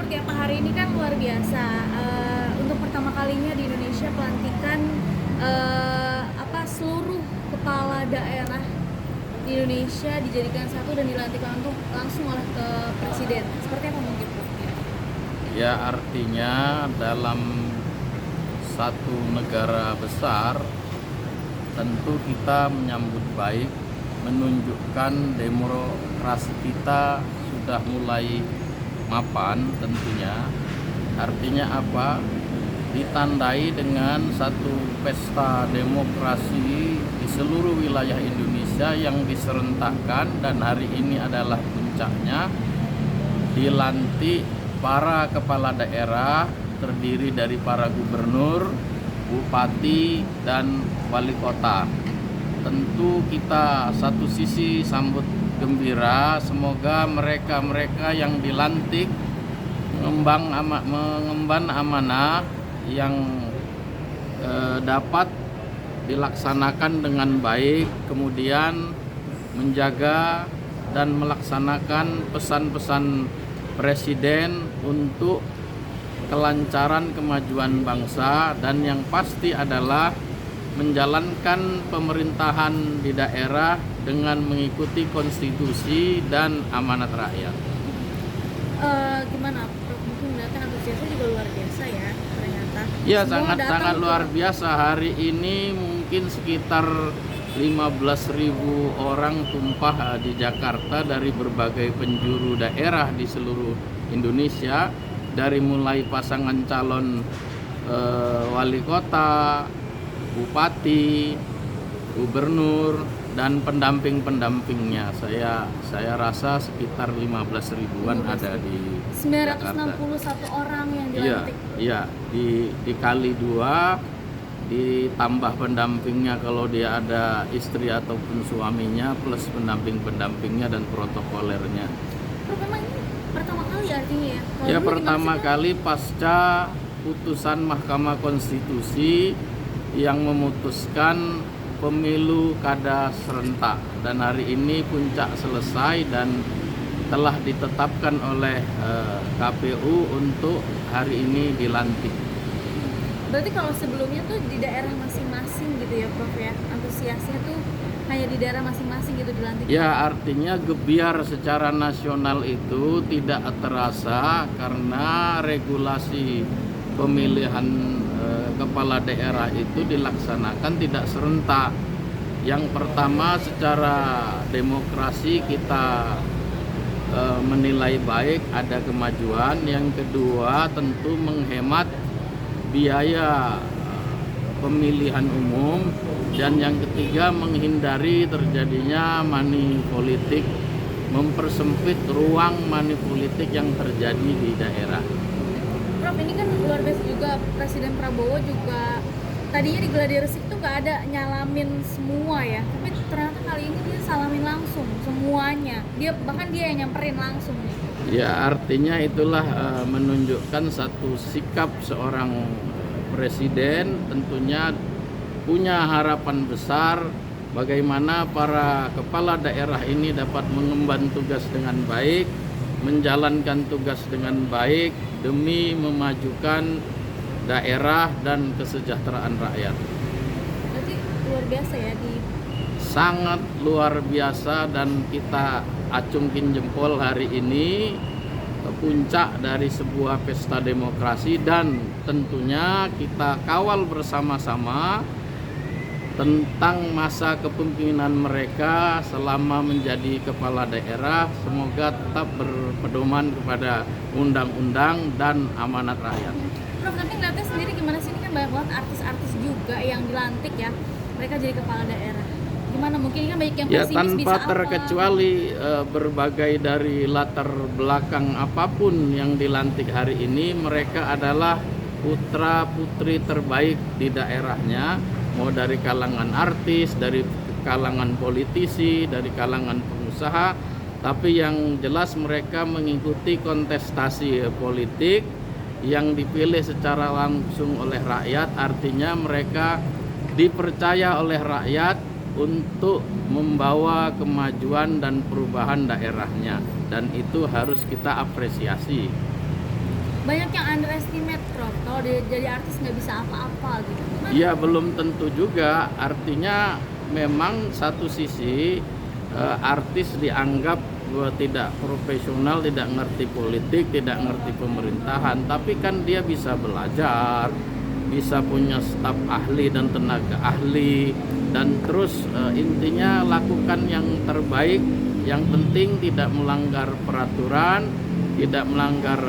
Ya Pak, hari ini kan luar biasa. Untuk pertama kalinya di Indonesia pelantikan seluruh kepala daerah di Indonesia dijadikan satu dan dilantik langsung oleh ke presiden. Seperti apa mungkin Pak? Ya, artinya dalam satu negara besar tentu kita menyambut baik, menunjukkan demokrasi kita sudah mulai mapan tentunya. Artinya apa? Ditandai dengan satu pesta demokrasi di seluruh wilayah Indonesia yang diserentakkan, dan hari ini adalah puncaknya. Dilantik para kepala daerah terdiri dari para gubernur, bupati, dan wali kota. Tentu kita satu sisi sambut gembira, semoga mereka-mereka yang dilantik mengemban amanah yang dapat dilaksanakan dengan baik, kemudian menjaga dan melaksanakan pesan-pesan presiden untuk kelancaran kemajuan bangsa, dan yang pasti adalah menjalankan pemerintahan di daerah dengan mengikuti konstitusi dan amanat rakyat. Gimana Prof? Mungkin melihatkan antusiasnya juga luar biasa ya ternyata. Ya, Semua sangat-sangat datang luar biasa. Hari ini mungkin sekitar 15.000 orang tumpah di Jakarta dari berbagai penjuru daerah di seluruh Indonesia, dari mulai pasangan calon wali kota, bupati, gubernur, dan pendamping-pendampingnya. Saya rasa sekitar 15 ribuan ada di 961 orang yang dilantik. Iya, dikali 2, ditambah pendampingnya kalau dia ada istri ataupun suaminya, plus pendamping-pendampingnya dan protokolernya. Memang ini pertama kali artinya ya? Ya, pertama kali pasca putusan Mahkamah Konstitusi yang memutuskan pemilu kada serentak, dan hari ini puncak selesai dan telah ditetapkan oleh KPU untuk hari ini dilantik. Berarti kalau sebelumnya tuh di daerah masing-masing gitu ya Prof ya, antusiasnya tuh hanya di daerah masing-masing gitu dilantik? Ya, artinya gebiar secara nasional itu tidak terasa karena regulasi pemilihan kepala daerah itu dilaksanakan tidak serentak. Yang pertama, secara demokrasi kita menilai baik, ada kemajuan. Yang kedua, tentu menghemat biaya pemilihan umum, dan yang ketiga menghindari terjadinya money politik, mempersempit ruang money politik yang terjadi di daerah. Prof, ini kan luar biasa juga, Presiden Prabowo juga tadinya di Gladi Resik tuh nggak ada nyalamin semua ya, tapi ternyata kali ini dia salamin langsung semuanya, bahkan dia yang nyamperin langsung nih. Ya, artinya itulah menunjukkan satu sikap seorang presiden, tentunya punya harapan besar bagaimana para kepala daerah ini dapat mengemban tugas dengan baik, menjalankan tugas dengan baik demi memajukan daerah dan kesejahteraan rakyat. Berarti luar biasa ya Sangat luar biasa, dan kita acungkin jempol hari ini puncak dari sebuah pesta demokrasi, dan tentunya kita kawal bersama-sama tentang masa kepemimpinan mereka selama menjadi kepala daerah. Semoga tetap berpedoman kepada undang-undang dan amanat rakyat. Prof, tapi ngeliatnya sendiri gimana sih, ini kan banyak banget artis-artis juga yang dilantik ya, mereka jadi kepala daerah. Gimana mungkin kan banyak yang pesimis, tanpa bisa terkecuali berbagai dari latar belakang apapun yang dilantik hari ini, mereka adalah putra putri terbaik di daerahnya, mau dari kalangan artis, dari kalangan politisi, dari kalangan pengusaha. Tapi yang jelas mereka mengikuti kontestasi politik yang dipilih secara langsung oleh rakyat, artinya mereka dipercaya oleh rakyat untuk membawa kemajuan dan perubahan daerahnya, dan itu harus kita apresiasi. Banyak yang underestimate Prof, kalau dia jadi artis nggak bisa apa-apa gitu. Gimana? Ya belum tentu juga, artinya memang satu sisi artis dianggap tidak profesional, tidak ngerti politik, tidak ngerti pemerintahan, tapi kan dia bisa belajar, bisa punya staf ahli dan tenaga ahli, dan terus intinya lakukan yang terbaik, yang penting tidak melanggar peraturan, tidak melanggar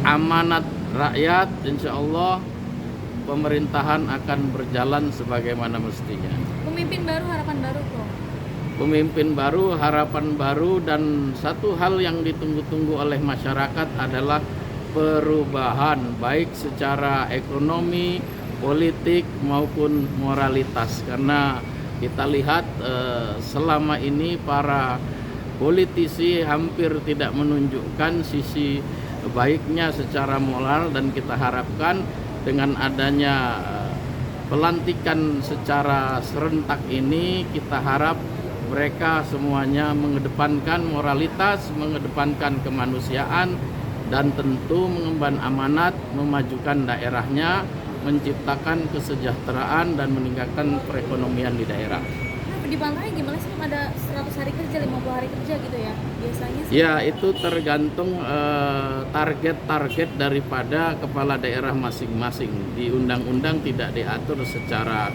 amanat rakyat. Insya Allah pemerintahan akan berjalan sebagaimana mestinya. Pemimpin baru, harapan baru Prof. Pemimpin baru, harapan baru, dan satu hal yang ditunggu-tunggu oleh masyarakat adalah perubahan baik secara ekonomi, politik maupun moralitas. Karena kita lihat selama ini para politisi hampir tidak menunjukkan sisi baiknya secara moral, dan kita harapkan dengan adanya pelantikan secara serentak ini, kita harap mereka semuanya mengedepankan moralitas, mengedepankan kemanusiaan, dan tentu mengemban amanat, memajukan daerahnya, menciptakan kesejahteraan dan meningkatkan perekonomian di daerah. Nah, di pantai gimana sih? Ada 100 hari kerja, 50 hari kerja gitu ya biasanya sih? Ya, itu tergantung target-target daripada kepala daerah masing-masing. Di undang-undang tidak diatur secara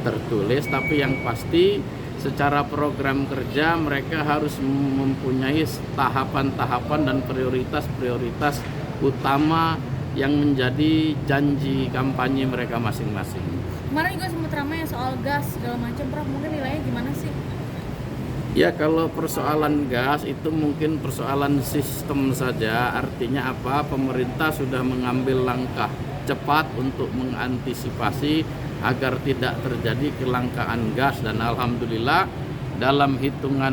tertulis, tapi yang pasti secara program kerja mereka harus mempunyai tahapan-tahapan dan prioritas-prioritas utama yang menjadi janji kampanye mereka masing-masing. Kemarin juga sempat ramai ya soal gas segala macam, Prof. Mungkin nilainya gimana sih? Ya, kalau persoalan gas itu mungkin persoalan sistem saja. Artinya apa? Pemerintah sudah mengambil langkah cepat untuk mengantisipasi agar tidak terjadi kelangkaan gas, dan alhamdulillah dalam hitungan